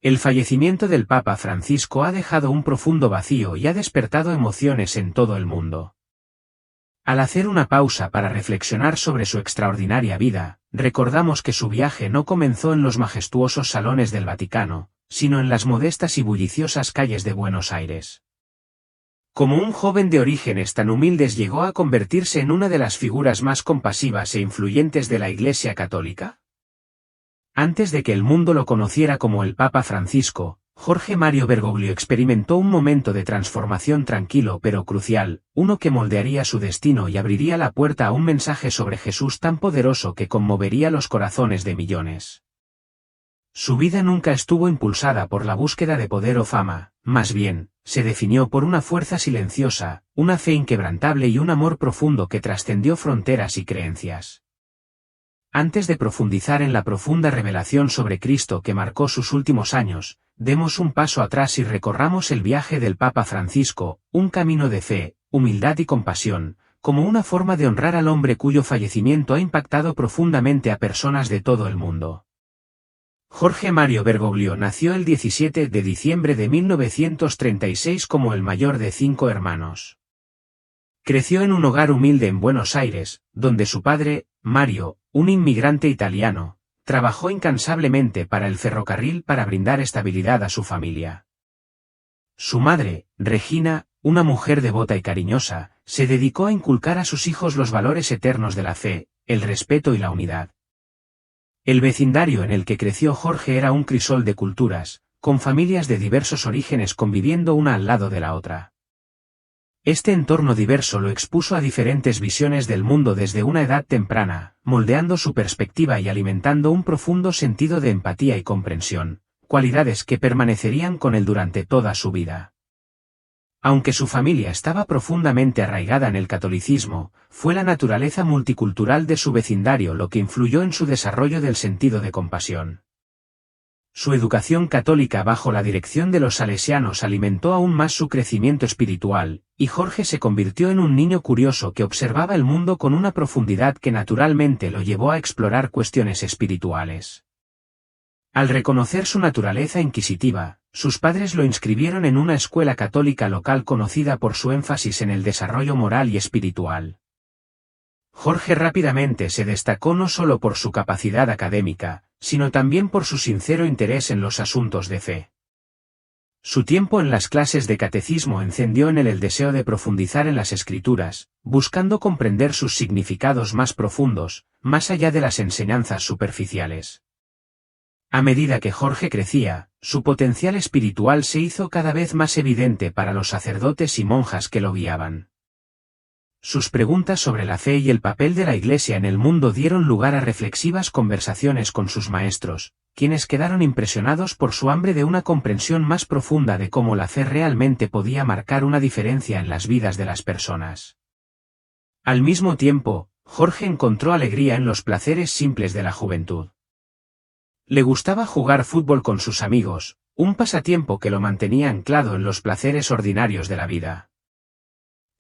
El fallecimiento del Papa Francisco ha dejado un profundo vacío y ha despertado emociones en todo el mundo. Al hacer una pausa para reflexionar sobre su extraordinaria vida, recordamos que su viaje no comenzó en los majestuosos salones del Vaticano, sino en las modestas y bulliciosas calles de Buenos Aires. Como un joven de orígenes tan humildes llegó a convertirse en una de las figuras más compasivas e influyentes de la Iglesia Católica. Antes de que el mundo lo conociera como el Papa Francisco, Jorge Mario Bergoglio experimentó un momento de transformación tranquilo pero crucial, uno que moldearía su destino y abriría la puerta a un mensaje sobre Jesús tan poderoso que conmovería los corazones de millones. Su vida nunca estuvo impulsada por la búsqueda de poder o fama, más bien, se definió por una fuerza silenciosa, una fe inquebrantable y un amor profundo que trascendió fronteras y creencias. Antes de profundizar en la profunda revelación sobre Cristo que marcó sus últimos años, demos un paso atrás y recorramos el viaje del Papa Francisco, un camino de fe, humildad y compasión, como una forma de honrar al hombre cuyo fallecimiento ha impactado profundamente a personas de todo el mundo. Jorge Mario Bergoglio nació el 17 de diciembre de 1936 como el mayor de 5 hermanos. Creció en un hogar humilde en Buenos Aires, donde su padre, Mario, un inmigrante italiano, trabajó incansablemente para el ferrocarril para brindar estabilidad a su familia. Su madre, Regina, una mujer devota y cariñosa, se dedicó a inculcar a sus hijos los valores eternos de la fe, el respeto y la unidad. El vecindario en el que creció Jorge era un crisol de culturas, con familias de diversos orígenes conviviendo una al lado de la otra. Este entorno diverso lo expuso a diferentes visiones del mundo desde una edad temprana, moldeando su perspectiva y alimentando un profundo sentido de empatía y comprensión, cualidades que permanecerían con él durante toda su vida. Aunque su familia estaba profundamente arraigada en el catolicismo, fue la naturaleza multicultural de su vecindario lo que influyó en su desarrollo del sentido de compasión. Su educación católica bajo la dirección de los salesianos alimentó aún más su crecimiento espiritual, y Jorge se convirtió en un niño curioso que observaba el mundo con una profundidad que naturalmente lo llevó a explorar cuestiones espirituales. Al reconocer su naturaleza inquisitiva, sus padres lo inscribieron en una escuela católica local conocida por su énfasis en el desarrollo moral y espiritual. Jorge rápidamente se destacó no solo por su capacidad académica, sino también por su sincero interés en los asuntos de fe. Su tiempo en las clases de catecismo encendió en él el deseo de profundizar en las Escrituras, buscando comprender sus significados más profundos, más allá de las enseñanzas superficiales. A medida que Jorge crecía, su potencial espiritual se hizo cada vez más evidente para los sacerdotes y monjas que lo guiaban. Sus preguntas sobre la fe y el papel de la Iglesia en el mundo dieron lugar a reflexivas conversaciones con sus maestros, quienes quedaron impresionados por su hambre de una comprensión más profunda de cómo la fe realmente podía marcar una diferencia en las vidas de las personas. Al mismo tiempo, Jorge encontró alegría en los placeres simples de la juventud. Le gustaba jugar fútbol con sus amigos, un pasatiempo que lo mantenía anclado en los placeres ordinarios de la vida.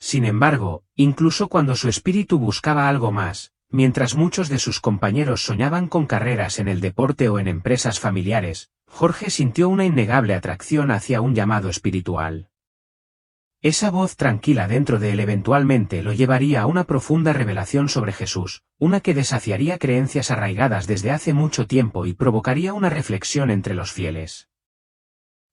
Sin embargo, incluso cuando su espíritu buscaba algo más, mientras muchos de sus compañeros soñaban con carreras en el deporte o en empresas familiares, Jorge sintió una innegable atracción hacia un llamado espiritual. Esa voz tranquila dentro de él eventualmente lo llevaría a una profunda revelación sobre Jesús, una que desafiaría creencias arraigadas desde hace mucho tiempo y provocaría una reflexión entre los fieles.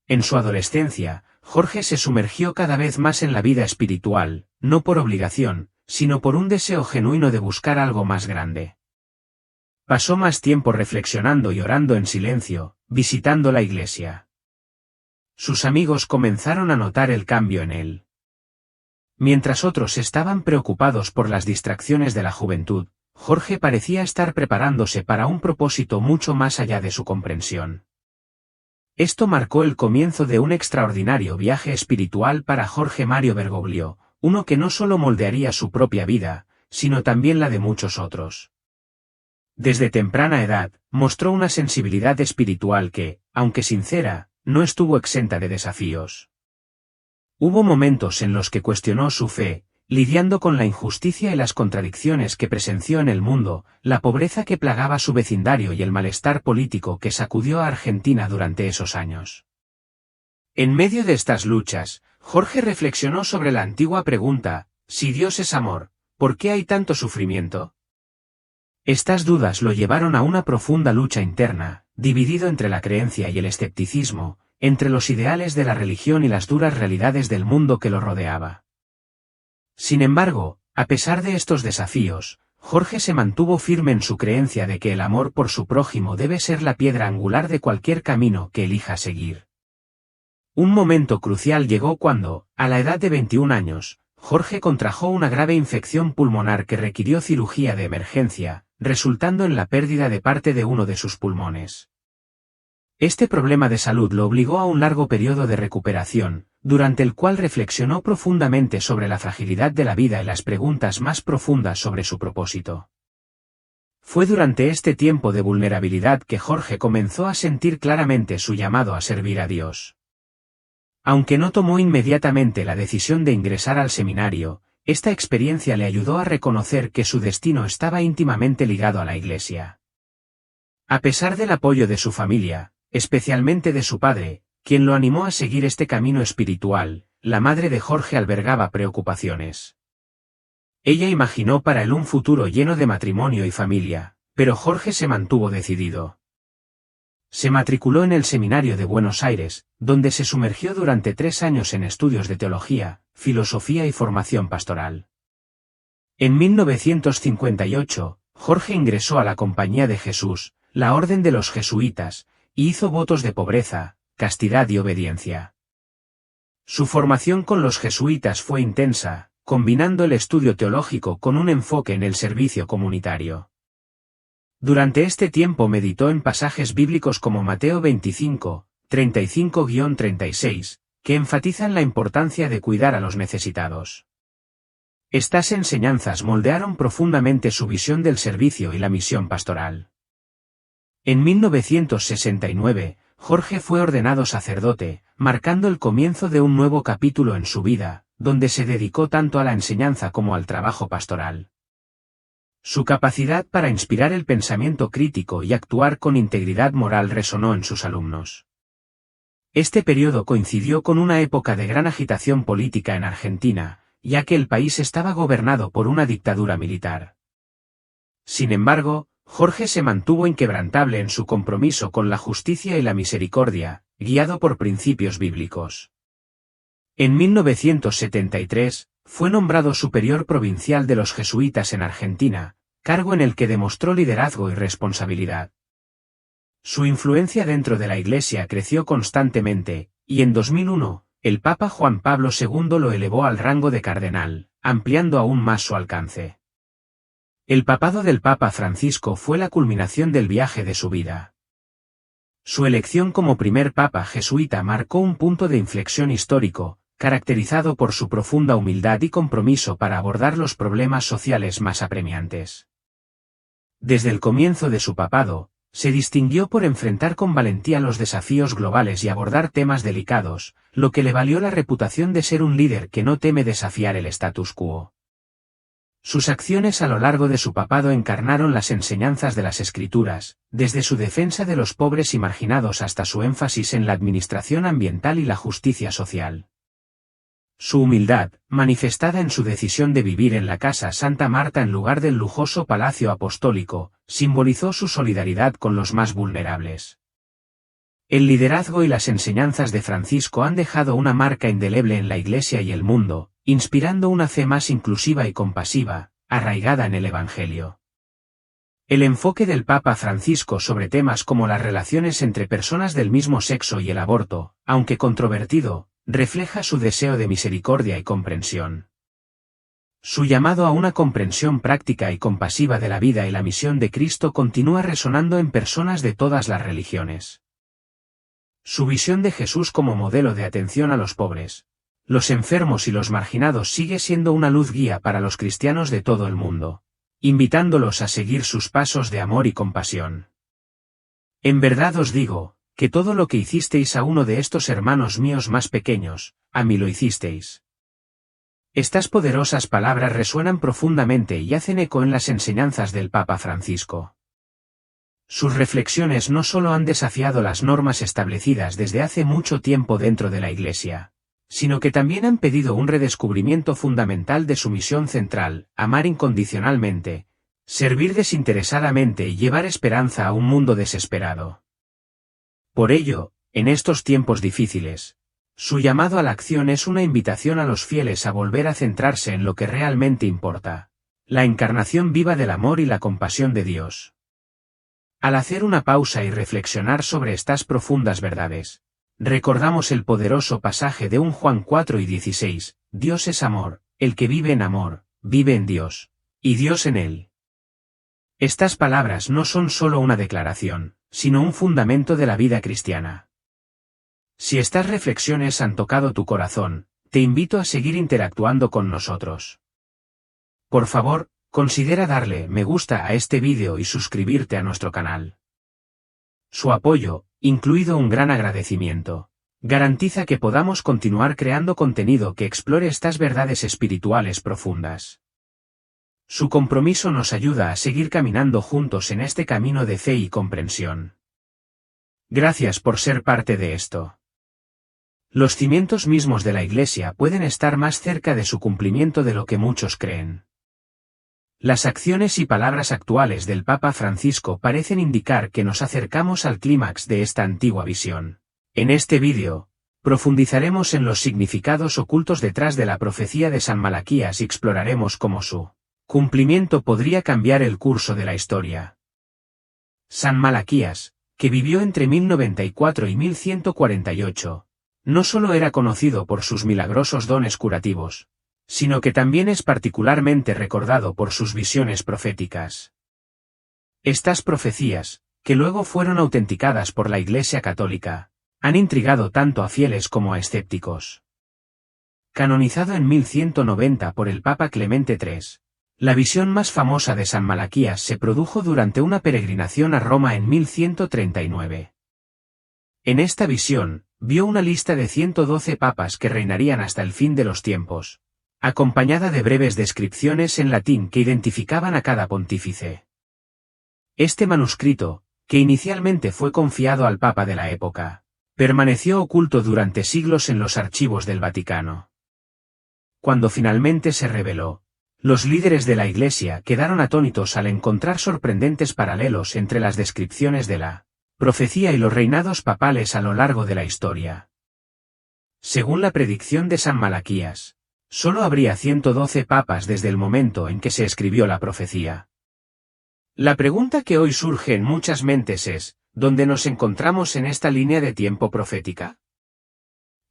En su adolescencia, Jorge se sumergió cada vez más en la vida espiritual, no por obligación, sino por un deseo genuino de buscar algo más grande. Pasó más tiempo reflexionando y orando en silencio, visitando la iglesia. Sus amigos comenzaron a notar el cambio en él. Mientras otros estaban preocupados por las distracciones de la juventud, Jorge parecía estar preparándose para un propósito mucho más allá de su comprensión. Esto marcó el comienzo de un extraordinario viaje espiritual para Jorge Mario Bergoglio, uno que no solo moldearía su propia vida, sino también la de muchos otros. Desde temprana edad, mostró una sensibilidad espiritual que, aunque sincera, no estuvo exenta de desafíos. Hubo momentos en los que cuestionó su fe, lidiando con la injusticia y las contradicciones que presenció en el mundo, la pobreza que plagaba su vecindario y el malestar político que sacudió a Argentina durante esos años. En medio de estas luchas, Jorge reflexionó sobre la antigua pregunta: si Dios es amor, ¿por qué hay tanto sufrimiento? Estas dudas lo llevaron a una profunda lucha interna, dividido entre la creencia y el escepticismo, entre los ideales de la religión y las duras realidades del mundo que lo rodeaba. Sin embargo, a pesar de estos desafíos, Jorge se mantuvo firme en su creencia de que el amor por su prójimo debe ser la piedra angular de cualquier camino que elija seguir. Un momento crucial llegó cuando, a la edad de 21 años, Jorge contrajo una grave infección pulmonar que requirió cirugía de emergencia, resultando en la pérdida de parte de uno de sus pulmones. Este problema de salud lo obligó a un largo periodo de recuperación, durante el cual reflexionó profundamente sobre la fragilidad de la vida y las preguntas más profundas sobre su propósito. Fue durante este tiempo de vulnerabilidad que Jorge comenzó a sentir claramente su llamado a servir a Dios. Aunque no tomó inmediatamente la decisión de ingresar al seminario, esta experiencia le ayudó a reconocer que su destino estaba íntimamente ligado a la Iglesia. A pesar del apoyo de su familia, especialmente de su padre, quien lo animó a seguir este camino espiritual, la madre de Jorge albergaba preocupaciones. Ella imaginó para él un futuro lleno de matrimonio y familia, pero Jorge se mantuvo decidido. Se matriculó en el Seminario de Buenos Aires, donde se sumergió durante 3 años en estudios de teología, filosofía y formación pastoral. En 1958, Jorge ingresó a la Compañía de Jesús, la Orden de los Jesuitas, y hizo votos de pobreza, castidad y obediencia. Su formación con los jesuitas fue intensa, combinando el estudio teológico con un enfoque en el servicio comunitario. Durante este tiempo meditó en pasajes bíblicos como Mateo 25, 35-36, que enfatizan la importancia de cuidar a los necesitados. Estas enseñanzas moldearon profundamente su visión del servicio y la misión pastoral. En 1969, Jorge fue ordenado sacerdote, marcando el comienzo de un nuevo capítulo en su vida, donde se dedicó tanto a la enseñanza como al trabajo pastoral. Su capacidad para inspirar el pensamiento crítico y actuar con integridad moral resonó en sus alumnos. Este periodo coincidió con una época de gran agitación política en Argentina, ya que el país estaba gobernado por una dictadura militar. Sin embargo, Jorge se mantuvo inquebrantable en su compromiso con la justicia y la misericordia, guiado por principios bíblicos. En 1973, fue nombrado superior provincial de los jesuitas en Argentina, cargo en el que demostró liderazgo y responsabilidad. Su influencia dentro de la Iglesia creció constantemente, y en 2001, el Papa Juan Pablo II lo elevó al rango de cardenal, ampliando aún más su alcance. El papado del Papa Francisco fue la culminación del viaje de su vida. Su elección como primer papa jesuita marcó un punto de inflexión histórico, caracterizado por su profunda humildad y compromiso para abordar los problemas sociales más apremiantes. Desde el comienzo de su papado, se distinguió por enfrentar con valentía los desafíos globales y abordar temas delicados, lo que le valió la reputación de ser un líder que no teme desafiar el status quo. Sus acciones a lo largo de su papado encarnaron las enseñanzas de las Escrituras, desde su defensa de los pobres y marginados hasta su énfasis en la administración ambiental y la justicia social. Su humildad, manifestada en su decisión de vivir en la Casa Santa Marta en lugar del lujoso Palacio Apostólico, simbolizó su solidaridad con los más vulnerables. El liderazgo y las enseñanzas de Francisco han dejado una marca indeleble en la Iglesia y el mundo, inspirando una fe más inclusiva y compasiva, arraigada en el Evangelio. El enfoque del Papa Francisco sobre temas como las relaciones entre personas del mismo sexo y el aborto, aunque controvertido, refleja su deseo de misericordia y comprensión. Su llamado a una comprensión práctica y compasiva de la vida y la misión de Cristo continúa resonando en personas de todas las religiones. Su visión de Jesús como modelo de atención a los pobres, los enfermos y los marginados sigue siendo una luz guía para los cristianos de todo el mundo, invitándolos a seguir sus pasos de amor y compasión. En verdad os digo, que todo lo que hicisteis a uno de estos hermanos míos más pequeños, a mí lo hicisteis. Estas poderosas palabras resuenan profundamente y hacen eco en las enseñanzas del Papa Francisco. Sus reflexiones no solo han desafiado las normas establecidas desde hace mucho tiempo dentro de la Iglesia, sino que también han pedido un redescubrimiento fundamental de su misión central: amar incondicionalmente, servir desinteresadamente y llevar esperanza a un mundo desesperado. Por ello, en estos tiempos difíciles, su llamado a la acción es una invitación a los fieles a volver a centrarse en lo que realmente importa: la encarnación viva del amor y la compasión de Dios. Al hacer una pausa y reflexionar sobre estas profundas verdades, recordamos el poderoso pasaje de 1 Juan 4:16, Dios es amor, el que vive en amor, vive en Dios, y Dios en él. Estas palabras no son solo una declaración, sino un fundamento de la vida cristiana. Si estas reflexiones han tocado tu corazón, te invito a seguir interactuando con nosotros. Por favor, considera darle me gusta a este vídeo y suscribirte a nuestro canal. Su apoyo, incluido un gran agradecimiento, garantiza que podamos continuar creando contenido que explore estas verdades espirituales profundas. Su compromiso nos ayuda a seguir caminando juntos en este camino de fe y comprensión. Gracias por ser parte de esto. Los cimientos mismos de la Iglesia pueden estar más cerca de su cumplimiento de lo que muchos creen. Las acciones y palabras actuales del Papa Francisco parecen indicar que nos acercamos al clímax de esta antigua visión. En este vídeo, profundizaremos en los significados ocultos detrás de la profecía de San Malaquías y exploraremos cómo su cumplimiento podría cambiar el curso de la historia. San Malaquías, que vivió entre 1094 y 1148, no solo era conocido por sus milagrosos dones curativos, sino que también es particularmente recordado por sus visiones proféticas. Estas profecías, que luego fueron autenticadas por la Iglesia Católica, han intrigado tanto a fieles como a escépticos. Canonizado en 1190 por el Papa Clemente III, la visión más famosa de San Malaquías se produjo durante una peregrinación a Roma en 1139. En esta visión, vio una lista de 112 papas que reinarían hasta el fin de los tiempos, acompañada de breves descripciones en latín que identificaban a cada pontífice. Este manuscrito, que inicialmente fue confiado al Papa de la época, permaneció oculto durante siglos en los archivos del Vaticano. Cuando finalmente se reveló, los líderes de la Iglesia quedaron atónitos al encontrar sorprendentes paralelos entre las descripciones de la profecía y los reinados papales a lo largo de la historia. Según la predicción de San Malaquías, solo habría 112 papas desde el momento en que se escribió la profecía. La pregunta que hoy surge en muchas mentes es: ¿dónde nos encontramos en esta línea de tiempo profética?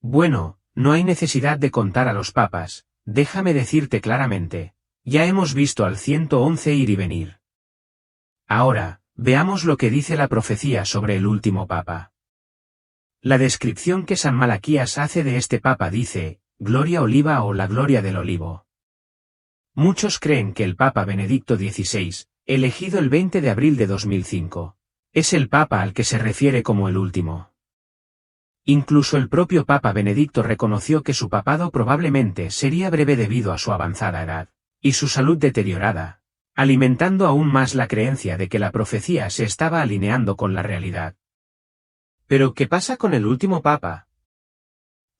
Bueno, no hay necesidad de contar a los papas, déjame decirte claramente, ya hemos visto al 111 ir y venir. Ahora, veamos lo que dice la profecía sobre el último papa. La descripción que San Malaquías hace de este papa dice: Gloria Oliva o la gloria del olivo. Muchos creen que el Papa Benedicto XVI, elegido el 20 de abril de 2005, es el papa al que se refiere como el último. Incluso el propio Papa Benedicto reconoció que su papado probablemente sería breve debido a su avanzada edad y su salud deteriorada, alimentando aún más la creencia de que la profecía se estaba alineando con la realidad. Pero ¿qué pasa con el último papa?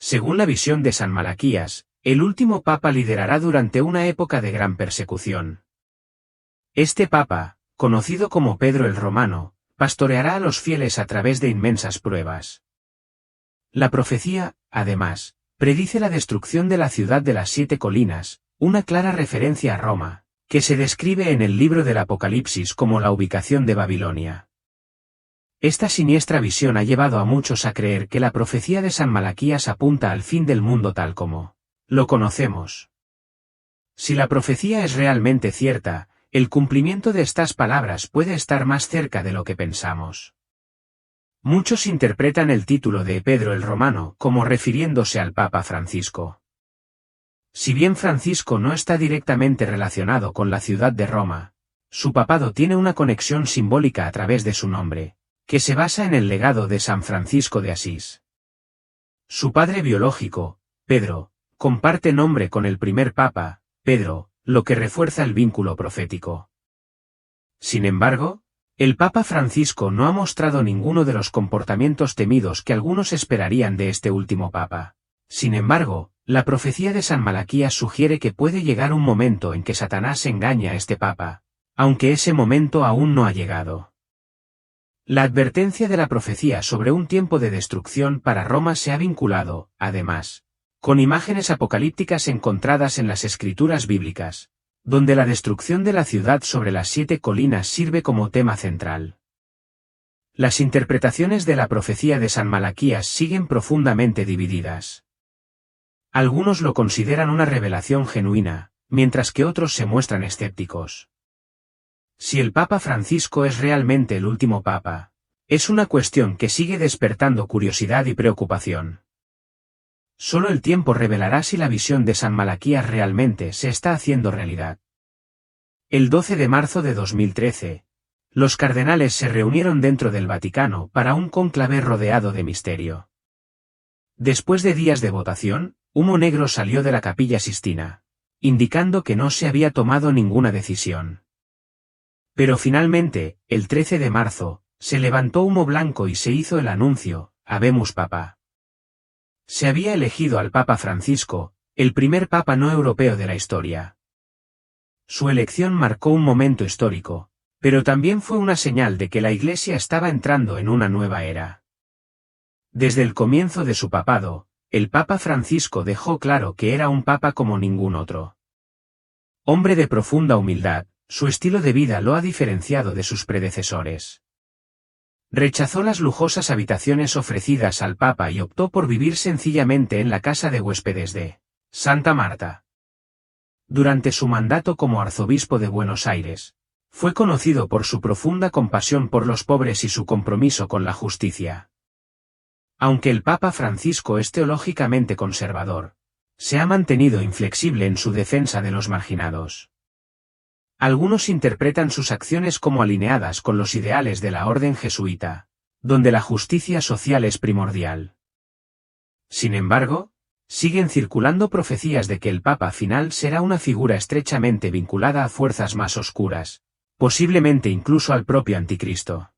Según la visión de San Malaquías, el último papa liderará durante una época de gran persecución. Este papa, conocido como Pedro el Romano, pastoreará a los fieles a través de inmensas pruebas. La profecía, además, predice la destrucción de la ciudad de las 7 colinas, una clara referencia a Roma, que se describe en el libro del Apocalipsis como la ubicación de Babilonia. Esta siniestra visión ha llevado a muchos a creer que la profecía de San Malaquías apunta al fin del mundo tal como lo conocemos. Si la profecía es realmente cierta, el cumplimiento de estas palabras puede estar más cerca de lo que pensamos. Muchos interpretan el título de Pedro el Romano como refiriéndose al Papa Francisco. Si bien Francisco no está directamente relacionado con la ciudad de Roma, su papado tiene una conexión simbólica a través de su nombre, que se basa en el legado de San Francisco de Asís. Su padre biológico, Pedro, comparte nombre con el primer papa, Pedro, lo que refuerza el vínculo profético. Sin embargo, el Papa Francisco no ha mostrado ninguno de los comportamientos temidos que algunos esperarían de este último papa. Sin embargo, la profecía de San Malaquías sugiere que puede llegar un momento en que Satanás engaña a este papa, aunque ese momento aún no ha llegado. La advertencia de la profecía sobre un tiempo de destrucción para Roma se ha vinculado, además, con imágenes apocalípticas encontradas en las escrituras bíblicas, donde la destrucción de la ciudad sobre las 7 colinas sirve como tema central. Las interpretaciones de la profecía de San Malaquías siguen profundamente divididas. Algunos lo consideran una revelación genuina, mientras que otros se muestran escépticos. Si el Papa Francisco es realmente el último papa, es una cuestión que sigue despertando curiosidad y preocupación. Solo el tiempo revelará si la visión de San Malaquías realmente se está haciendo realidad. El 12 de marzo de 2013, los cardenales se reunieron dentro del Vaticano para un cónclave rodeado de misterio. Después de días de votación, humo negro salió de la Capilla Sistina, indicando que no se había tomado ninguna decisión. Pero finalmente, el 13 de marzo, se levantó humo blanco y se hizo el anuncio: Habemus Papa. Se había elegido al Papa Francisco, el primer papa no europeo de la historia. Su elección marcó un momento histórico, pero también fue una señal de que la Iglesia estaba entrando en una nueva era. Desde el comienzo de su papado, el Papa Francisco dejó claro que era un papa como ningún otro. Hombre de profunda humildad, su estilo de vida lo ha diferenciado de sus predecesores. Rechazó las lujosas habitaciones ofrecidas al Papa y optó por vivir sencillamente en la casa de huéspedes de Santa Marta. Durante su mandato como arzobispo de Buenos Aires, fue conocido por su profunda compasión por los pobres y su compromiso con la justicia. Aunque el Papa Francisco es teológicamente conservador, se ha mantenido inflexible en su defensa de los marginados. Algunos interpretan sus acciones como alineadas con los ideales de la orden jesuita, donde la justicia social es primordial. Sin embargo, siguen circulando profecías de que el Papa final será una figura estrechamente vinculada a fuerzas más oscuras, posiblemente incluso al propio Anticristo.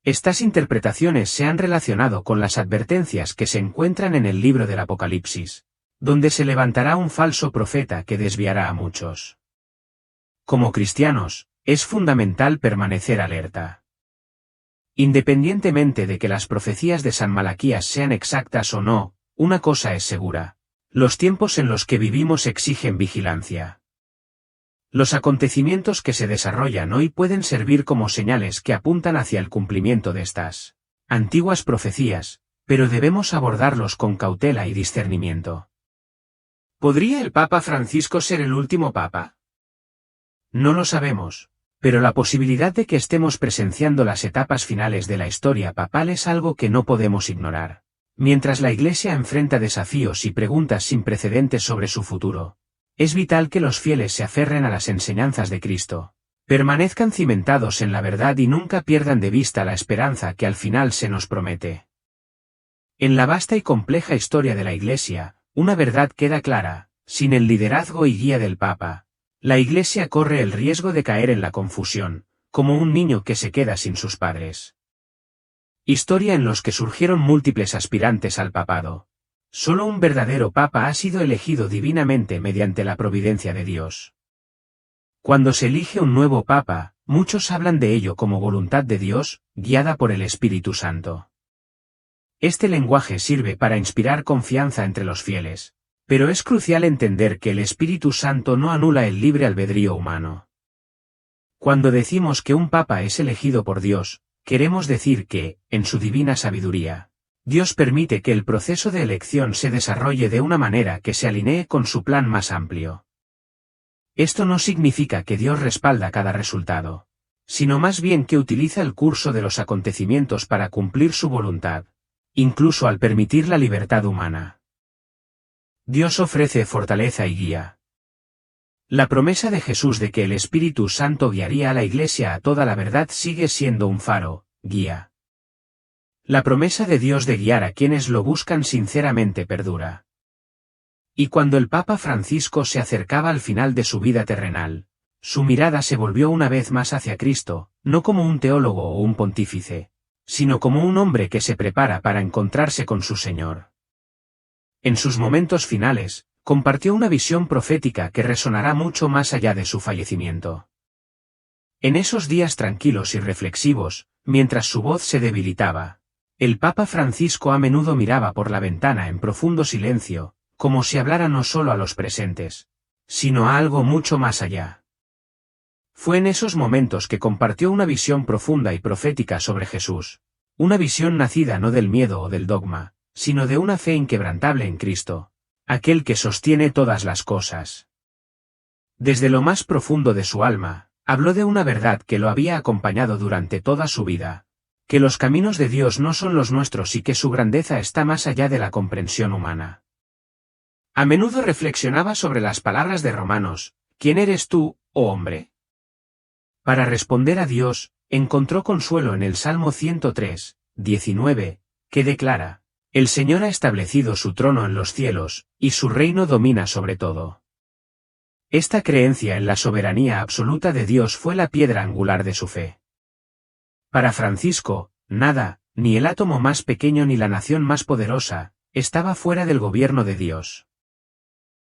Estas interpretaciones se han relacionado con las advertencias que se encuentran en el libro del Apocalipsis, donde se levantará un falso profeta que desviará a muchos. Como cristianos, es fundamental permanecer alerta. Independientemente de que las profecías de San Malaquías sean exactas o no, una cosa es segura: los tiempos en los que vivimos exigen vigilancia. Los acontecimientos que se desarrollan hoy pueden servir como señales que apuntan hacia el cumplimiento de estas antiguas profecías, pero debemos abordarlos con cautela y discernimiento. ¿Podría el Papa Francisco ser el último papa? No lo sabemos, pero la posibilidad de que estemos presenciando las etapas finales de la historia papal es algo que no podemos ignorar. Mientras la Iglesia enfrenta desafíos y preguntas sin precedentes sobre su futuro, es vital que los fieles se aferren a las enseñanzas de Cristo, permanezcan cimentados en la verdad y nunca pierdan de vista la esperanza que al final se nos promete. En la vasta y compleja historia de la Iglesia, una verdad queda clara: sin el liderazgo y guía del Papa, la Iglesia corre el riesgo de caer en la confusión, como un niño que se queda sin sus padres. Historia en los que surgieron múltiples aspirantes al papado. Solo un verdadero papa ha sido elegido divinamente mediante la providencia de Dios. Cuando se elige un nuevo papa, muchos hablan de ello como voluntad de Dios, guiada por el Espíritu Santo. Este lenguaje sirve para inspirar confianza entre los fieles, pero es crucial entender que el Espíritu Santo no anula el libre albedrío humano. Cuando decimos que un papa es elegido por Dios, queremos decir que, en su divina sabiduría, Dios permite que el proceso de elección se desarrolle de una manera que se alinee con su plan más amplio. Esto no significa que Dios respalda cada resultado, sino más bien que utiliza el curso de los acontecimientos para cumplir su voluntad, incluso al permitir la libertad humana. Dios ofrece fortaleza y guía. La promesa de Jesús de que el Espíritu Santo guiaría a la Iglesia a toda la verdad sigue siendo un faro, guía. La promesa de Dios de guiar a quienes lo buscan sinceramente perdura. Y cuando el Papa Francisco se acercaba al final de su vida terrenal, su mirada se volvió una vez más hacia Cristo, no como un teólogo o un pontífice, sino como un hombre que se prepara para encontrarse con su Señor. En sus momentos finales, compartió una visión profética que resonará mucho más allá de su fallecimiento. En esos días tranquilos y reflexivos, mientras su voz se debilitaba, el Papa Francisco a menudo miraba por la ventana en profundo silencio, como si hablara no solo a los presentes, sino a algo mucho más allá. Fue en esos momentos que compartió una visión profunda y profética sobre Jesús, una visión nacida no del miedo o del dogma, sino de una fe inquebrantable en Cristo, aquel que sostiene todas las cosas. Desde lo más profundo de su alma, habló de una verdad que lo había acompañado durante toda su vida, que los caminos de Dios no son los nuestros y que su grandeza está más allá de la comprensión humana. A menudo reflexionaba sobre las palabras de Romanos: ¿quién eres tú, oh hombre? Para responder a Dios, encontró consuelo en el Salmo 103, 19, que declara: el Señor ha establecido su trono en los cielos, y su reino domina sobre todo. Esta creencia en la soberanía absoluta de Dios fue la piedra angular de su fe. Para Francisco, nada, ni el átomo más pequeño ni la nación más poderosa, estaba fuera del gobierno de Dios.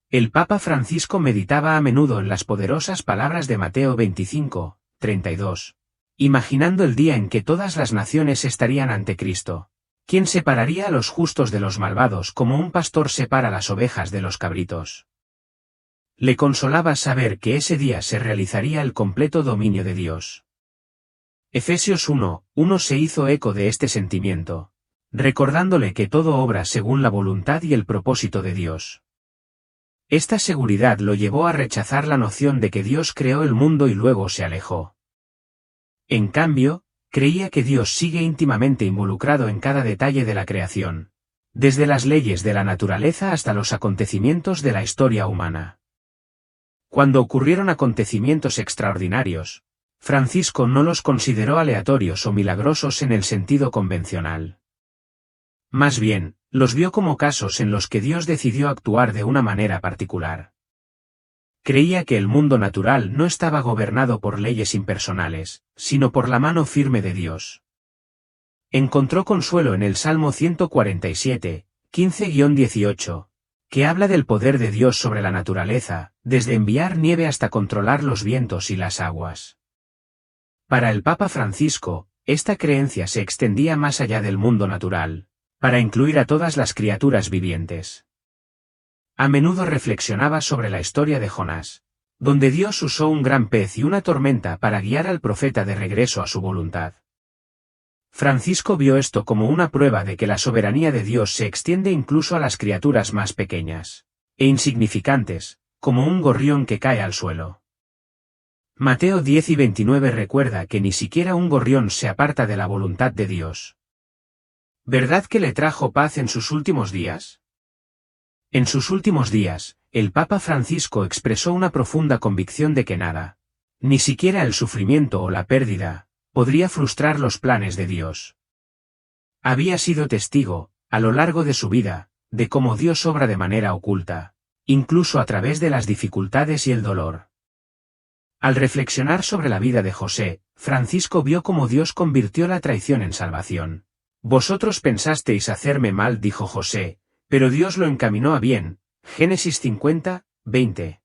El Papa Francisco meditaba a menudo en las poderosas palabras de Mateo 25, 32, imaginando el día en que todas las naciones estarían ante Cristo, quien separaría a los justos de los malvados como un pastor separa las ovejas de los cabritos. Le consolaba saber que ese día se realizaría el completo dominio de Dios. Efesios 1:1 se hizo eco de este sentimiento, recordándole que todo obra según la voluntad y el propósito de Dios. Esta seguridad lo llevó a rechazar la noción de que Dios creó el mundo y luego se alejó. En cambio, creía que Dios sigue íntimamente involucrado en cada detalle de la creación, desde las leyes de la naturaleza hasta los acontecimientos de la historia humana. Cuando ocurrieron acontecimientos extraordinarios, Francisco no los consideró aleatorios o milagrosos en el sentido convencional. Más bien, los vio como casos en los que Dios decidió actuar de una manera particular. Creía que el mundo natural no estaba gobernado por leyes impersonales, sino por la mano firme de Dios. Encontró consuelo en el Salmo 147, 15-18, que habla del poder de Dios sobre la naturaleza, desde enviar nieve hasta controlar los vientos y las aguas. Para el Papa Francisco, esta creencia se extendía más allá del mundo natural, para incluir a todas las criaturas vivientes. A menudo reflexionaba sobre la historia de Jonás, donde Dios usó un gran pez y una tormenta para guiar al profeta de regreso a su voluntad. Francisco vio esto como una prueba de que la soberanía de Dios se extiende incluso a las criaturas más pequeñas e insignificantes, como un gorrión que cae al suelo. Mateo 10:29 recuerda que ni siquiera un gorrión se aparta de la voluntad de Dios. ¿Verdad que le trajo paz en sus últimos días? En sus últimos días, el Papa Francisco expresó una profunda convicción de que nada, ni siquiera el sufrimiento o la pérdida, podría frustrar los planes de Dios. Había sido testigo, a lo largo de su vida, de cómo Dios obra de manera oculta, incluso a través de las dificultades y el dolor. Al reflexionar sobre la vida de José, Francisco vio cómo Dios convirtió la traición en salvación. Vosotros pensasteis hacerme mal, dijo José, pero Dios lo encaminó a bien. Génesis 50, 20.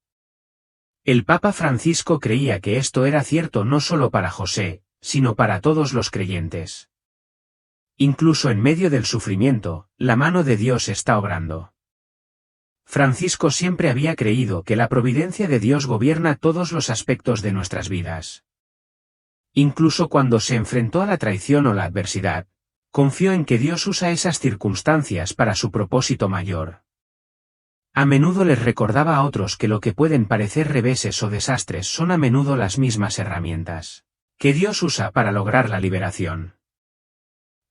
El Papa Francisco creía que esto era cierto no solo para José, sino para todos los creyentes. Incluso en medio del sufrimiento, la mano de Dios está obrando. Francisco siempre había creído que la providencia de Dios gobierna todos los aspectos de nuestras vidas. Incluso cuando se enfrentó a la traición o la adversidad, confió en que Dios usa esas circunstancias para su propósito mayor. A menudo les recordaba a otros que lo que pueden parecer reveses o desastres son a menudo las mismas herramientas que Dios usa para lograr la liberación.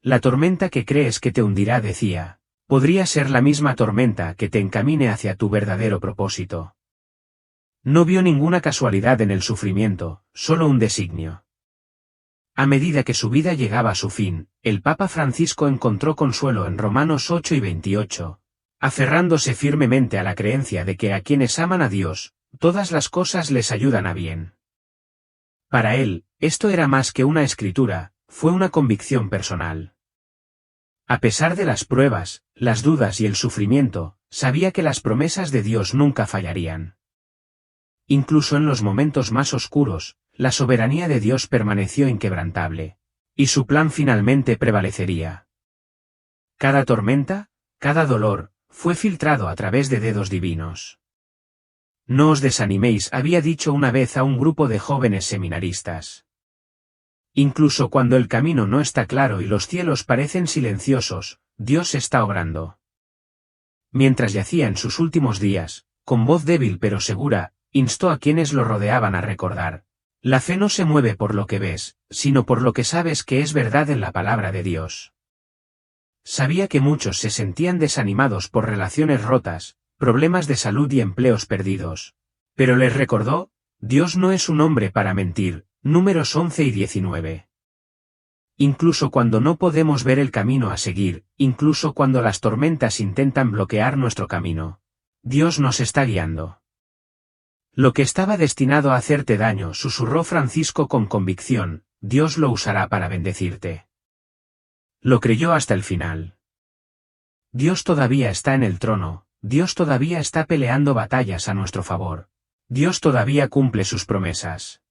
La tormenta que crees que te hundirá, decía, podría ser la misma tormenta que te encamine hacia tu verdadero propósito. No vio ninguna casualidad en el sufrimiento, solo un designio. A medida que su vida llegaba a su fin, el Papa Francisco encontró consuelo en Romanos 8:28, aferrándose firmemente a la creencia de que a quienes aman a Dios, todas las cosas les ayudan a bien. Para él, esto era más que una escritura, fue una convicción personal. A pesar de las pruebas, las dudas y el sufrimiento, sabía que las promesas de Dios nunca fallarían. Incluso en los momentos más oscuros, la soberanía de Dios permaneció inquebrantable, y su plan finalmente prevalecería. Cada tormenta, cada dolor, fue filtrado a través de dedos divinos. No os desaniméis, había dicho una vez a un grupo de jóvenes seminaristas. Incluso cuando el camino no está claro y los cielos parecen silenciosos, Dios está obrando. Mientras yacía en sus últimos días, con voz débil pero segura, instó a quienes lo rodeaban a recordar: la fe no se mueve por lo que ves, sino por lo que sabes que es verdad en la palabra de Dios. Sabía que muchos se sentían desanimados por relaciones rotas, problemas de salud y empleos perdidos. Pero les recordó: Dios no es un hombre para mentir. Números 11 y 19. Incluso cuando no podemos ver el camino a seguir, incluso cuando las tormentas intentan bloquear nuestro camino, Dios nos está guiando. Lo que estaba destinado a hacerte daño, susurró Francisco con convicción, Dios lo usará para bendecirte. Lo creyó hasta el final. Dios todavía está en el trono, Dios todavía está peleando batallas a nuestro favor. Dios todavía cumple sus promesas.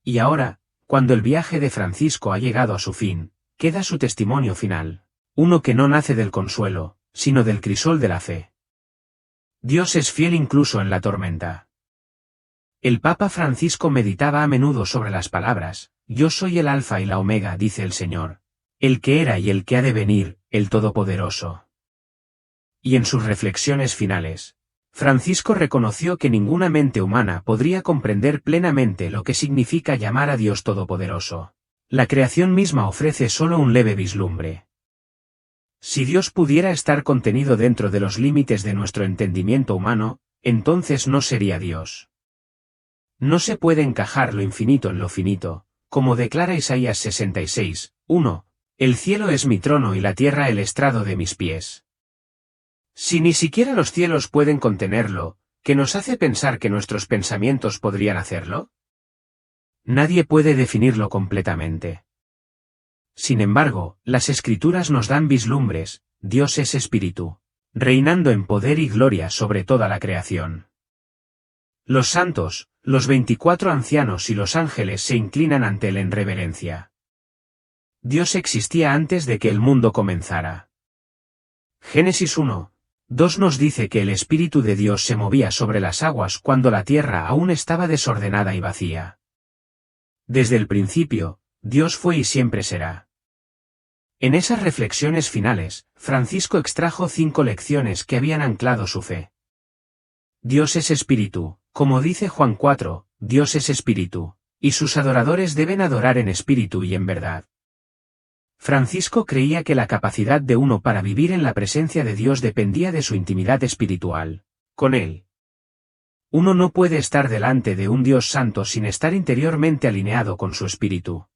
Y ahora, cuando el viaje de Francisco ha llegado a su fin, queda su testimonio final, uno que no nace del consuelo, sino del crisol de la fe. Dios es fiel incluso en la tormenta. El Papa Francisco meditaba a menudo sobre las palabras: yo soy el Alfa y la Omega, dice el Señor, el que era y el que ha de venir, el Todopoderoso. Y en sus reflexiones finales, Francisco reconoció que ninguna mente humana podría comprender plenamente lo que significa llamar a Dios Todopoderoso. La creación misma ofrece solo un leve vislumbre. Si Dios pudiera estar contenido dentro de los límites de nuestro entendimiento humano, entonces no sería Dios. No se puede encajar lo infinito en lo finito, como declara Isaías 66, 1, el cielo es mi trono y la tierra el estrado de mis pies. Si ni siquiera los cielos pueden contenerlo, ¿qué nos hace pensar que nuestros pensamientos podrían hacerlo? Nadie puede definirlo completamente. Sin embargo, las Escrituras nos dan vislumbres: Dios es espíritu, reinando en poder y gloria sobre toda la creación. Los santos, los 24 ancianos y los ángeles se inclinan ante él en reverencia. Dios existía antes de que el mundo comenzara. Génesis 1. 2 nos dice que el Espíritu de Dios se movía sobre las aguas cuando la tierra aún estaba desordenada y vacía. Desde el principio, Dios fue y siempre será. En esas reflexiones finales, Francisco extrajo 5 lecciones que habían anclado su fe. Dios es espíritu, como dice Juan 4, Dios es espíritu, y sus adoradores deben adorar en espíritu y en verdad. Francisco creía que la capacidad de uno para vivir en la presencia de Dios dependía de su intimidad espiritual con Él. Uno no puede estar delante de un Dios santo sin estar interiormente alineado con su espíritu.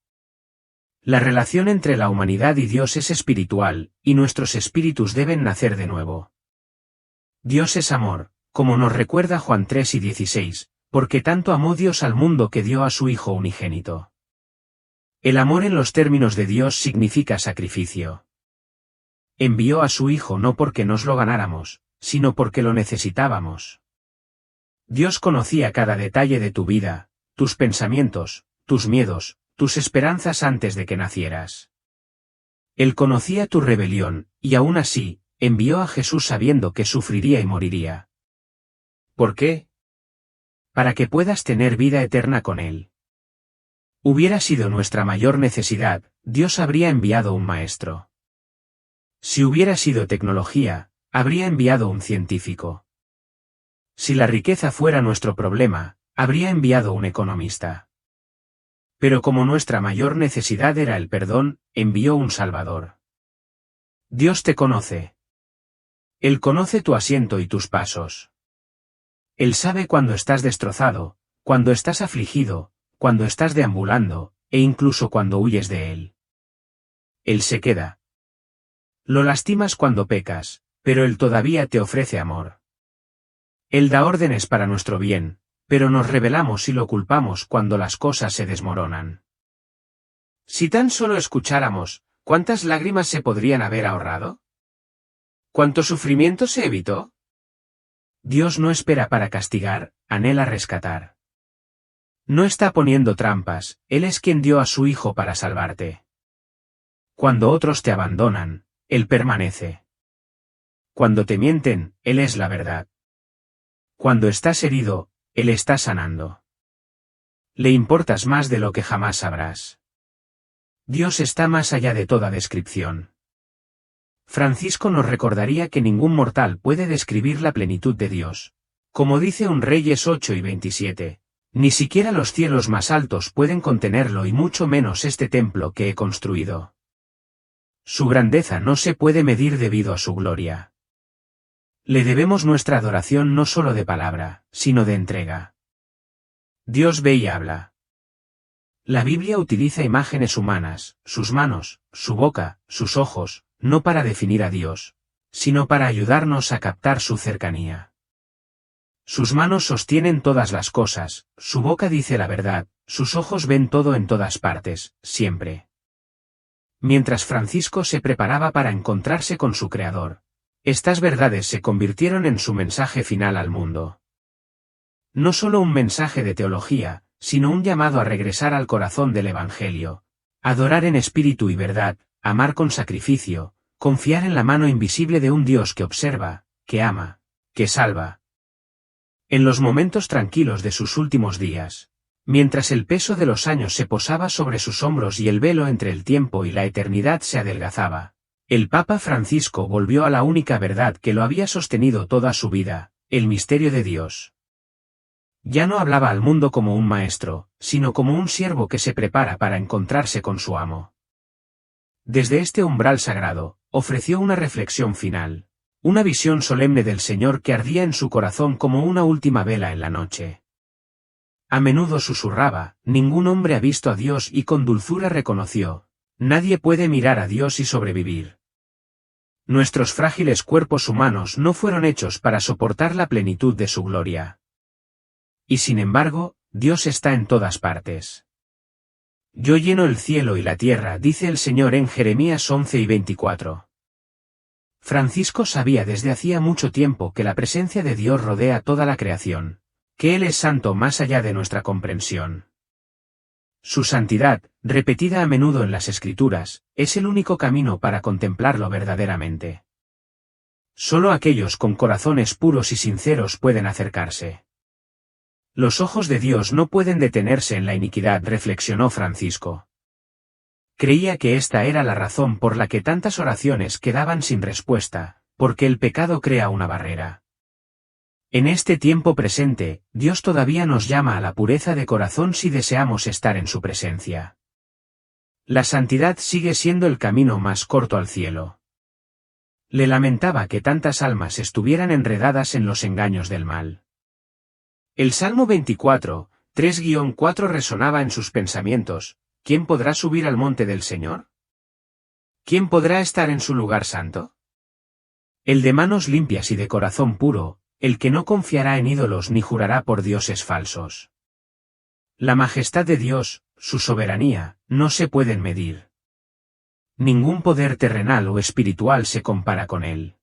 La relación entre la humanidad y Dios es espiritual, y nuestros espíritus deben nacer de nuevo. Dios es amor, como nos recuerda Juan 3 y 16, porque tanto amó Dios al mundo que dio a su Hijo unigénito. El amor en los términos de Dios significa sacrificio. Envió a su Hijo no porque nos lo ganáramos, sino porque lo necesitábamos. Dios conocía cada detalle de tu vida, tus pensamientos, tus miedos, tus esperanzas antes de que nacieras. Él conocía tu rebelión, y aún así, envió a Jesús sabiendo que sufriría y moriría. ¿Por qué? Para que puedas tener vida eterna con Él. Hubiera sido nuestra mayor necesidad, Dios habría enviado un maestro. Si hubiera sido tecnología, habría enviado un científico. Si la riqueza fuera nuestro problema, habría enviado un economista. Pero como nuestra mayor necesidad era el perdón, envió un Salvador. Dios te conoce. Él conoce tu asiento y tus pasos. Él sabe cuando estás destrozado, cuando estás afligido, cuando estás deambulando, e incluso cuando huyes de Él. Él se queda. Lo lastimas cuando pecas, pero Él todavía te ofrece amor. Él da órdenes para nuestro bien, pero nos rebelamos y lo culpamos cuando las cosas se desmoronan. Si tan solo escucháramos, ¿cuántas lágrimas se podrían haber ahorrado? ¿Cuánto sufrimiento se evitó? Dios no espera para castigar, anhela rescatar. No está poniendo trampas, Él es quien dio a su Hijo para salvarte. Cuando otros te abandonan, Él permanece. Cuando te mienten, Él es la verdad. Cuando estás herido, Él está sanando. Le importas más de lo que jamás sabrás. Dios está más allá de toda descripción. Francisco nos recordaría que ningún mortal puede describir la plenitud de Dios. Como dice un Reyes 8:27, ni siquiera los cielos más altos pueden contenerlo y mucho menos este templo que he construido. Su grandeza no se puede medir debido a su gloria. Le debemos nuestra adoración no solo de palabra, sino de entrega. Dios ve y habla. La Biblia utiliza imágenes humanas, sus manos, su boca, sus ojos, no para definir a Dios, sino para ayudarnos a captar su cercanía. Sus manos sostienen todas las cosas, su boca dice la verdad, sus ojos ven todo en todas partes, siempre. Mientras Francisco se preparaba para encontrarse con su Creador, estas verdades se convirtieron en su mensaje final al mundo. No solo un mensaje de teología, sino un llamado a regresar al corazón del Evangelio, adorar en espíritu y verdad, amar con sacrificio, confiar en la mano invisible de un Dios que observa, que ama, que salva. En los momentos tranquilos de sus últimos días, mientras el peso de los años se posaba sobre sus hombros y el velo entre el tiempo y la eternidad se adelgazaba, el Papa Francisco volvió a la única verdad que lo había sostenido toda su vida, el misterio de Dios. Ya no hablaba al mundo como un maestro, sino como un siervo que se prepara para encontrarse con su amo. Desde este umbral sagrado, ofreció una reflexión final, una visión solemne del Señor que ardía en su corazón como una última vela en la noche. A menudo susurraba, ningún hombre ha visto a Dios y con dulzura reconoció, nadie puede mirar a Dios y sobrevivir. Nuestros frágiles cuerpos humanos no fueron hechos para soportar la plenitud de su gloria. Y sin embargo, Dios está en todas partes. Yo lleno el cielo y la tierra, dice el Señor en Jeremías 11:24. Francisco sabía desde hacía mucho tiempo que la presencia de Dios rodea toda la creación, que Él es santo más allá de nuestra comprensión. Su santidad, repetida a menudo en las Escrituras, es el único camino para contemplarlo verdaderamente. Solo aquellos con corazones puros y sinceros pueden acercarse. Los ojos de Dios no pueden detenerse en la iniquidad, reflexionó Francisco. Creía que esta era la razón por la que tantas oraciones quedaban sin respuesta, porque el pecado crea una barrera. En este tiempo presente, Dios todavía nos llama a la pureza de corazón si deseamos estar en su presencia. La santidad sigue siendo el camino más corto al cielo. Le lamentaba que tantas almas estuvieran enredadas en los engaños del mal. El Salmo 24, 3-4 resonaba en sus pensamientos. ¿Quién podrá subir al monte del Señor? ¿Quién podrá estar en su lugar santo? El de manos limpias y de corazón puro, el que no confiará en ídolos ni jurará por dioses falsos. La majestad de Dios, su soberanía, no se pueden medir. Ningún poder terrenal o espiritual se compara con él.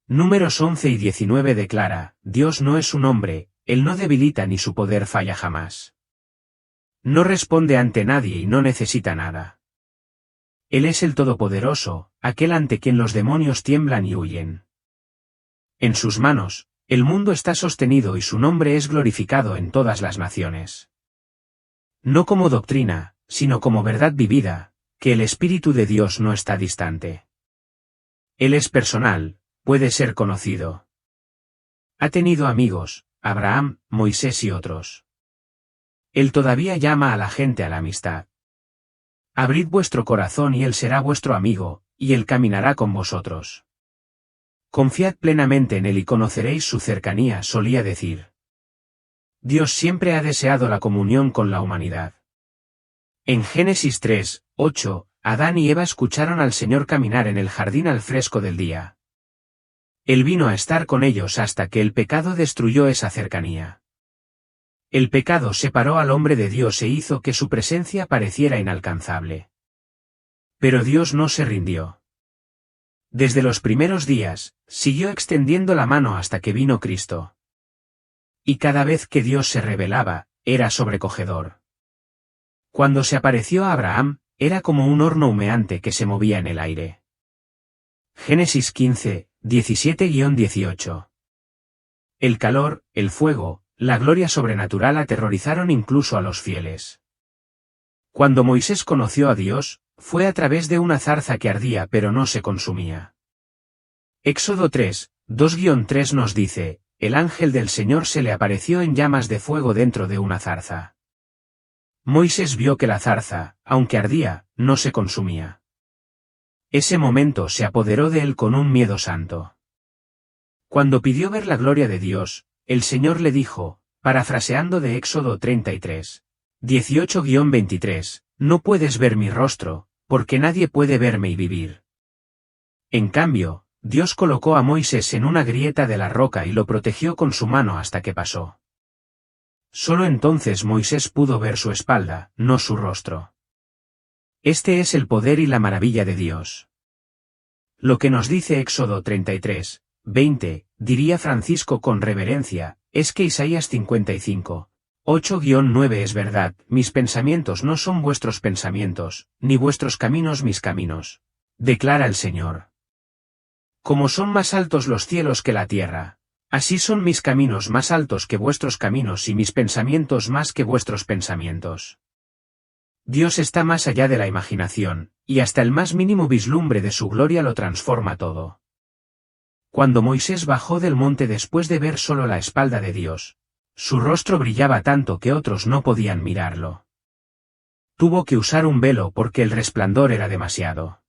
Números 11 y 19 declara, Dios no es un hombre, Él no debilita ni su poder falla jamás. No responde ante nadie y no necesita nada. Él es el Todopoderoso, aquel ante quien los demonios tiemblan y huyen. En sus manos, el mundo está sostenido y su nombre es glorificado en todas las naciones. No como doctrina, sino como verdad vivida, que el Espíritu de Dios no está distante. Él es personal, puede ser conocido. Ha tenido amigos, Abraham, Moisés y otros. Él todavía llama a la gente a la amistad. Abrid vuestro corazón y Él será vuestro amigo, y Él caminará con vosotros. Confiad plenamente en Él y conoceréis su cercanía, solía decir. Dios siempre ha deseado la comunión con la humanidad. En Génesis 3:8, Adán y Eva escucharon al Señor caminar en el jardín al fresco del día. Él vino a estar con ellos hasta que el pecado destruyó esa cercanía. El pecado separó al hombre de Dios e hizo que su presencia pareciera inalcanzable. Pero Dios no se rindió. Desde los primeros días, siguió extendiendo la mano hasta que vino Cristo. Y cada vez que Dios se revelaba, era sobrecogedor. Cuando se apareció a Abraham, era como un horno humeante que se movía en el aire. Génesis 15, 17-18. El calor, el fuego, la gloria sobrenatural aterrorizaron incluso a los fieles. Cuando Moisés conoció a Dios, fue a través de una zarza que ardía pero no se consumía. Éxodo 3, 2-3 nos dice, el ángel del Señor se le apareció en llamas de fuego dentro de una zarza. Moisés vio que la zarza, aunque ardía, no se consumía. Ese momento se apoderó de él con un miedo santo. Cuando pidió ver la gloria de Dios, el Señor le dijo, parafraseando de Éxodo 33, 18-23, no puedes ver mi rostro, porque nadie puede verme y vivir. En cambio, Dios colocó a Moisés en una grieta de la roca y lo protegió con su mano hasta que pasó. Solo entonces Moisés pudo ver su espalda, no su rostro. Este es el poder y la maravilla de Dios. Lo que nos dice Éxodo 33, 20, diría Francisco con reverencia, es que Isaías 55, 8-9 es verdad, mis pensamientos no son vuestros pensamientos, ni vuestros caminos mis caminos, declara el Señor. Como son más altos los cielos que la tierra, así son mis caminos más altos que vuestros caminos y mis pensamientos más que vuestros pensamientos. Dios está más allá de la imaginación, y hasta el más mínimo vislumbre de su gloria lo transforma todo. Cuando Moisés bajó del monte después de ver solo la espalda de Dios, su rostro brillaba tanto que otros no podían mirarlo. Tuvo que usar un velo porque el resplandor era demasiado.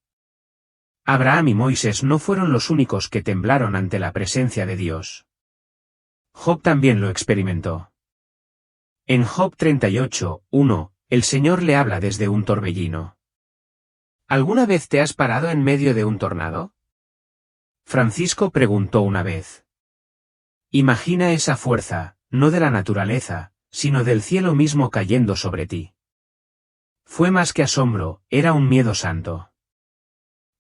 Abraham y Moisés no fueron los únicos que temblaron ante la presencia de Dios. Job también lo experimentó. En Job 38, 1, el Señor le habla desde un torbellino. ¿Alguna vez te has parado en medio de un tornado? Francisco preguntó una vez. Imagina esa fuerza, no de la naturaleza, sino del cielo mismo cayendo sobre ti. Fue más que asombro, era un miedo santo.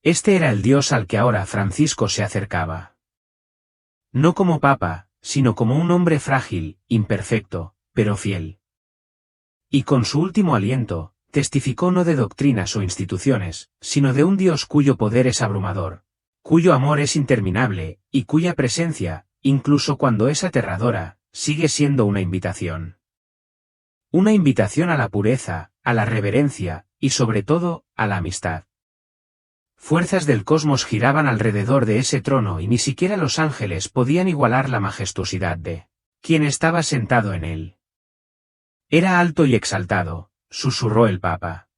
Este era el Dios al que ahora Francisco se acercaba. No como papa, sino como un hombre frágil, imperfecto, pero fiel. Y con su último aliento, testificó no de doctrinas o instituciones, sino de un Dios cuyo poder es abrumador, cuyo amor es interminable, y cuya presencia, incluso cuando es aterradora, sigue siendo una invitación. Una invitación a la pureza, a la reverencia, y sobre todo, a la amistad. Fuerzas del cosmos giraban alrededor de ese trono y ni siquiera los ángeles podían igualar la majestuosidad de quien estaba sentado en él. Era alto y exaltado, susurró el Papa.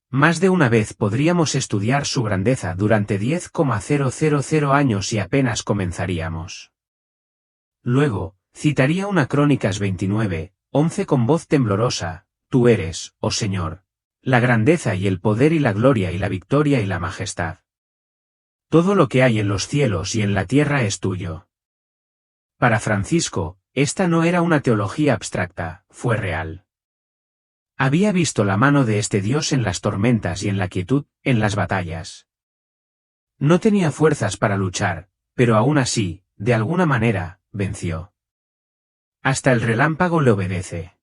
Más de una vez podríamos estudiar su grandeza durante 10,000 años y apenas comenzaríamos. Luego, citaría una Crónicas 29, 11 con voz temblorosa, tú eres, oh Señor, la grandeza y el poder y la gloria y la victoria y la majestad. Todo lo que hay en los cielos y en la tierra es tuyo. Para Francisco, esta no era una teología abstracta, fue real. Había visto la mano de este Dios en las tormentas y en la quietud, en las batallas. No tenía fuerzas para luchar, pero aún así, de alguna manera, venció. Hasta el relámpago le obedece.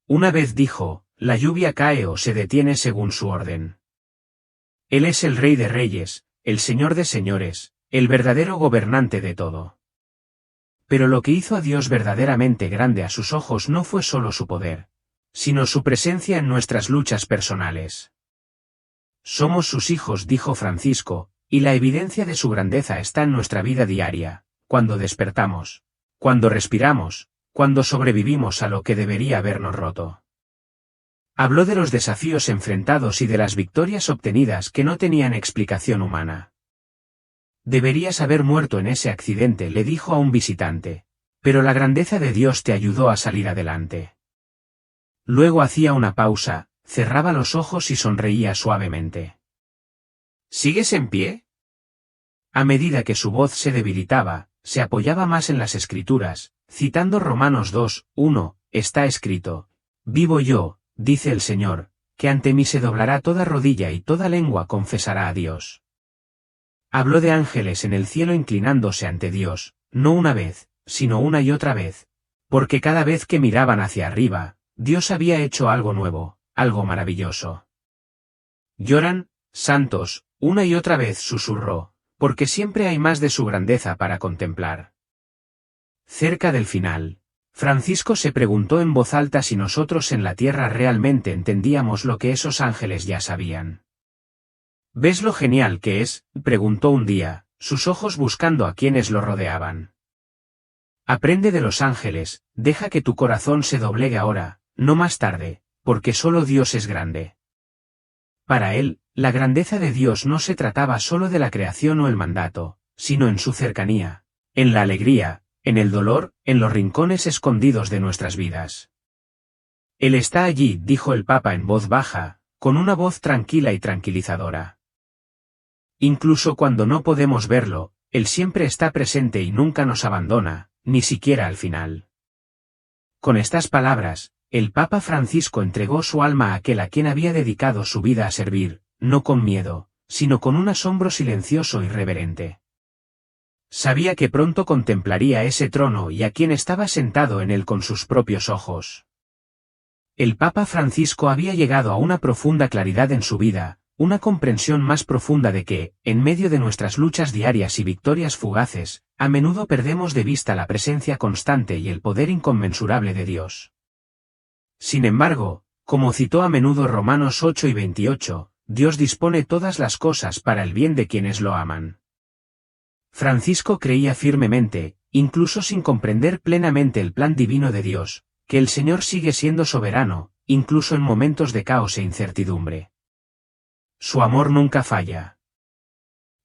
Una vez dijo, la lluvia cae o se detiene según su orden. Él es el Rey de Reyes, el Señor de Señores, el verdadero gobernante de todo. Pero lo que hizo a Dios verdaderamente grande a sus ojos no fue solo su poder, sino su presencia en nuestras luchas personales. Somos sus hijos, dijo Francisco, y la evidencia de su grandeza está en nuestra vida diaria, cuando despertamos, cuando respiramos, cuando sobrevivimos a lo que debería habernos roto. Habló de los desafíos enfrentados y de las victorias obtenidas que no tenían explicación humana. Deberías haber muerto en ese accidente, le dijo a un visitante, pero la grandeza de Dios te ayudó a salir adelante. Luego hacía una pausa, cerraba los ojos y sonreía suavemente. ¿Sigues en pie? A medida que su voz se debilitaba, se apoyaba más en las Escrituras, citando Romanos 2:1, está escrito: Vivo yo, dice el Señor, que ante mí se doblará toda rodilla y toda lengua confesará a Dios. Habló de ángeles en el cielo inclinándose ante Dios, no una vez, sino una y otra vez, porque cada vez que miraban hacia arriba, Dios había hecho algo nuevo, algo maravilloso. Lloran, santos, una y otra vez susurró, porque siempre hay más de su grandeza para contemplar. Cerca del final, Francisco se preguntó en voz alta si nosotros en la tierra realmente entendíamos lo que esos ángeles ya sabían. ¿Ves lo genial que es?, preguntó un día, sus ojos buscando a quienes lo rodeaban. Aprende de los ángeles, deja que tu corazón se doblegue ahora, no más tarde, porque solo Dios es grande. Para él, la grandeza de Dios no se trataba solo de la creación o el mandato, sino en su cercanía, en la alegría, en el dolor, en los rincones escondidos de nuestras vidas. Él está allí, dijo el Papa en voz baja, con una voz tranquila y tranquilizadora. Incluso cuando no podemos verlo, Él siempre está presente y nunca nos abandona, ni siquiera al final. Con estas palabras, el Papa Francisco entregó su alma a aquel a quien había dedicado su vida a servir, no con miedo, sino con un asombro silencioso y reverente. Sabía que pronto contemplaría ese trono y a quien estaba sentado en él con sus propios ojos. El Papa Francisco había llegado a una profunda claridad en su vida, una comprensión más profunda de que, en medio de nuestras luchas diarias y victorias fugaces, a menudo perdemos de vista la presencia constante y el poder inconmensurable de Dios. Sin embargo, como citó a menudo Romanos 8:28, Dios dispone todas las cosas para el bien de quienes lo aman. Francisco creía firmemente, incluso sin comprender plenamente el plan divino de Dios, que el Señor sigue siendo soberano, incluso en momentos de caos e incertidumbre. Su amor nunca falla.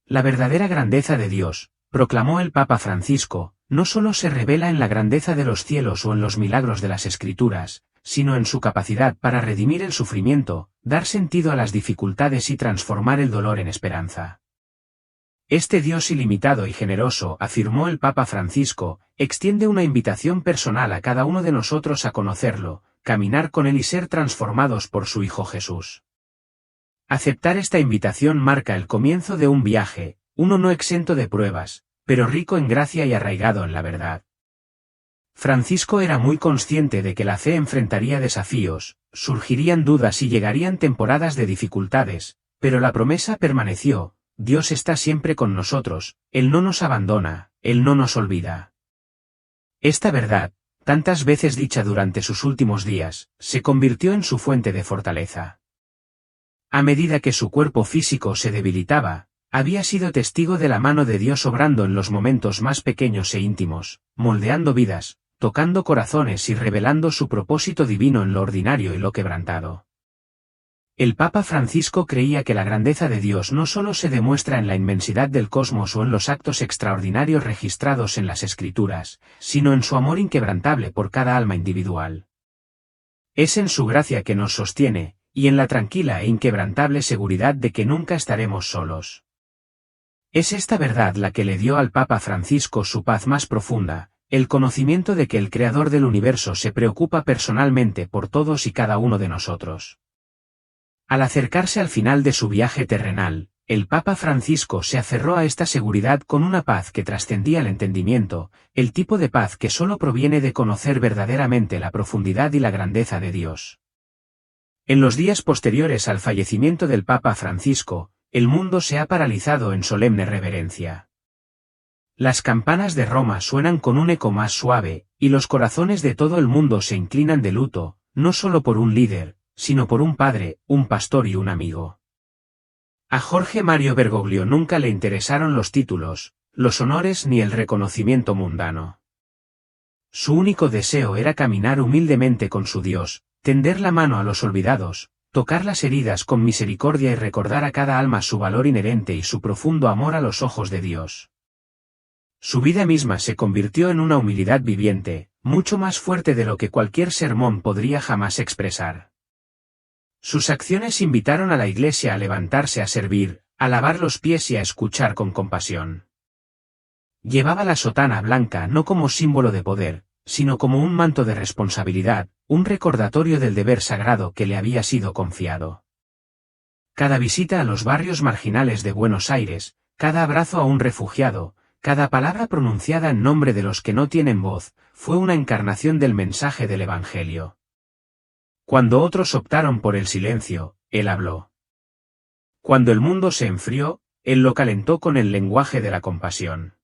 La verdadera grandeza de Dios, proclamó el Papa Francisco, no solo se revela en la grandeza de los cielos o en los milagros de las Escrituras, sino en su capacidad para redimir el sufrimiento, dar sentido a las dificultades y transformar el dolor en esperanza. Este Dios ilimitado y generoso, afirmó el Papa Francisco, extiende una invitación personal a cada uno de nosotros a conocerlo, caminar con Él y ser transformados por su Hijo Jesús. Aceptar esta invitación marca el comienzo de un viaje, uno no exento de pruebas, pero rico en gracia y arraigado en la verdad. Francisco era muy consciente de que la fe enfrentaría desafíos, surgirían dudas y llegarían temporadas de dificultades, pero la promesa permaneció: Dios está siempre con nosotros, Él no nos abandona, Él no nos olvida. Esta verdad, tantas veces dicha durante sus últimos días, se convirtió en su fuente de fortaleza. A medida que su cuerpo físico se debilitaba, había sido testigo de la mano de Dios obrando en los momentos más pequeños e íntimos, moldeando vidas, tocando corazones y revelando su propósito divino en lo ordinario y lo quebrantado. El Papa Francisco creía que la grandeza de Dios no solo se demuestra en la inmensidad del cosmos o en los actos extraordinarios registrados en las Escrituras, sino en su amor inquebrantable por cada alma individual. Es en su gracia que nos sostiene, y en la tranquila e inquebrantable seguridad de que nunca estaremos solos. Es esta verdad la que le dio al Papa Francisco su paz más profunda, el conocimiento de que el Creador del universo se preocupa personalmente por todos y cada uno de nosotros. Al acercarse al final de su viaje terrenal, el Papa Francisco se aferró a esta seguridad con una paz que trascendía el entendimiento, el tipo de paz que solo proviene de conocer verdaderamente la profundidad y la grandeza de Dios. En los días posteriores al fallecimiento del Papa Francisco, el mundo se ha paralizado en solemne reverencia. Las campanas de Roma suenan con un eco más suave, y los corazones de todo el mundo se inclinan de luto, no solo por un líder, sino por un padre, un pastor y un amigo. A Jorge Mario Bergoglio nunca le interesaron los títulos, los honores ni el reconocimiento mundano. Su único deseo era caminar humildemente con su Dios, tender la mano a los olvidados, tocar las heridas con misericordia y recordar a cada alma su valor inherente y su profundo amor a los ojos de Dios. Su vida misma se convirtió en una humildad viviente, mucho más fuerte de lo que cualquier sermón podría jamás expresar. Sus acciones invitaron a la Iglesia a levantarse a servir, a lavar los pies y a escuchar con compasión. Llevaba la sotana blanca no como símbolo de poder, sino como un manto de responsabilidad, un recordatorio del deber sagrado que le había sido confiado. Cada visita a los barrios marginales de Buenos Aires, cada abrazo a un refugiado, cada palabra pronunciada en nombre de los que no tienen voz, fue una encarnación del mensaje del Evangelio. Cuando otros optaron por el silencio, él habló. Cuando el mundo se enfrió, él lo calentó con el lenguaje de la compasión.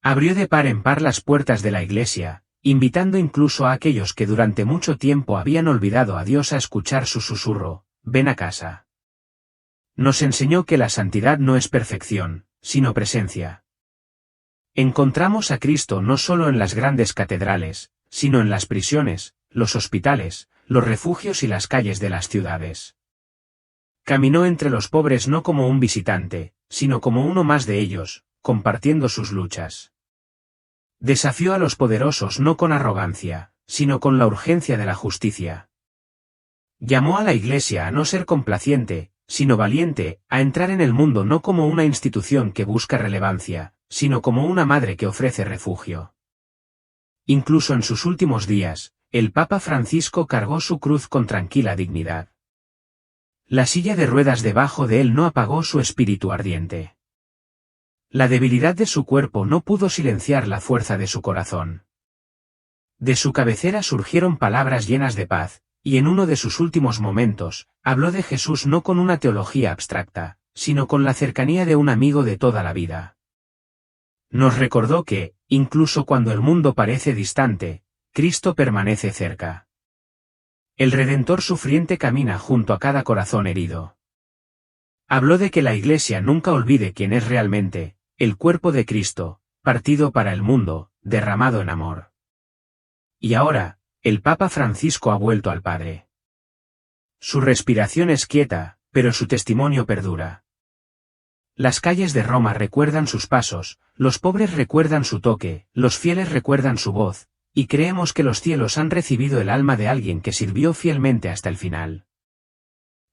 Abrió de par en par las puertas de la iglesia, invitando incluso a aquellos que durante mucho tiempo habían olvidado a Dios a escuchar su susurro: ven a casa. Nos enseñó que la santidad no es perfección, sino presencia. Encontramos a Cristo no solo en las grandes catedrales, sino en las prisiones, los hospitales, los refugios y las calles de las ciudades. Caminó entre los pobres no como un visitante, sino como uno más de ellos, compartiendo sus luchas. Desafió a los poderosos no con arrogancia, sino con la urgencia de la justicia. Llamó a la Iglesia a no ser complaciente, sino valiente, a entrar en el mundo no como una institución que busca relevancia, sino como una madre que ofrece refugio. Incluso en sus últimos días, el Papa Francisco cargó su cruz con tranquila dignidad. La silla de ruedas debajo de él no apagó su espíritu ardiente. La debilidad de su cuerpo no pudo silenciar la fuerza de su corazón. De su cabecera surgieron palabras llenas de paz, y en uno de sus últimos momentos, habló de Jesús no con una teología abstracta, sino con la cercanía de un amigo de toda la vida. Nos recordó que, incluso cuando el mundo parece distante, Cristo permanece cerca. El Redentor sufriente camina junto a cada corazón herido. Habló de que la Iglesia nunca olvide quién es realmente, el cuerpo de Cristo, partido para el mundo, derramado en amor. Y ahora, el Papa Francisco ha vuelto al Padre. Su respiración es quieta, pero su testimonio perdura. Las calles de Roma recuerdan sus pasos, los pobres recuerdan su toque, los fieles recuerdan su voz, y creemos que los cielos han recibido el alma de alguien que sirvió fielmente hasta el final.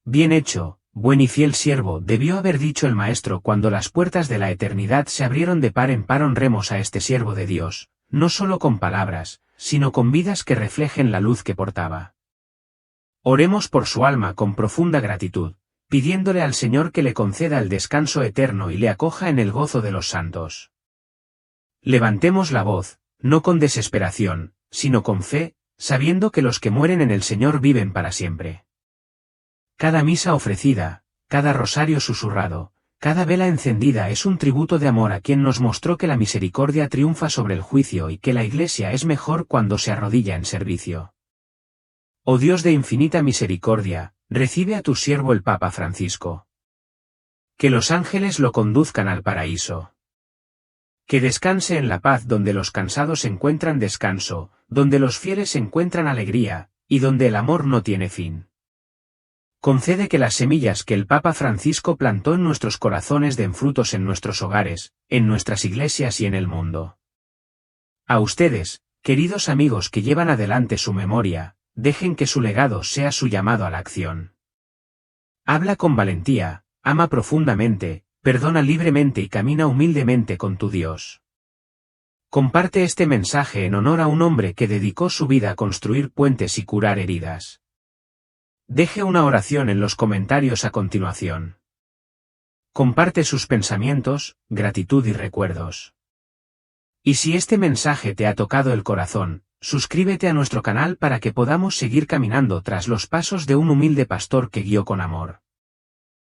Bien hecho, buen y fiel siervo, debió haber dicho el Maestro cuando las puertas de la eternidad se abrieron de par en par. Honremos a este siervo de Dios, no solo con palabras, sino con vidas que reflejen la luz que portaba. Oremos por su alma con profunda gratitud, pidiéndole al Señor que le conceda el descanso eterno y le acoja en el gozo de los santos. Levantemos la voz, no con desesperación, sino con fe, sabiendo que los que mueren en el Señor viven para siempre. Cada misa ofrecida, cada rosario susurrado, cada vela encendida es un tributo de amor a quien nos mostró que la misericordia triunfa sobre el juicio y que la Iglesia es mejor cuando se arrodilla en servicio. Oh Dios de infinita misericordia, recibe a tu siervo el Papa Francisco. Que los ángeles lo conduzcan al paraíso. Que descanse en la paz donde los cansados encuentran descanso, donde los fieles encuentran alegría, y donde el amor no tiene fin. Concede que las semillas que el Papa Francisco plantó en nuestros corazones den frutos en nuestros hogares, en nuestras iglesias y en el mundo. A ustedes, queridos amigos que llevan adelante su memoria, dejen que su legado sea su llamado a la acción. Habla con valentía, ama profundamente, perdona libremente y camina humildemente con tu Dios. Comparte este mensaje en honor a un hombre que dedicó su vida a construir puentes y curar heridas. Deje una oración en los comentarios a continuación. Comparte sus pensamientos, gratitud y recuerdos. Y si este mensaje te ha tocado el corazón, suscríbete a nuestro canal para que podamos seguir caminando tras los pasos de un humilde pastor que guió con amor.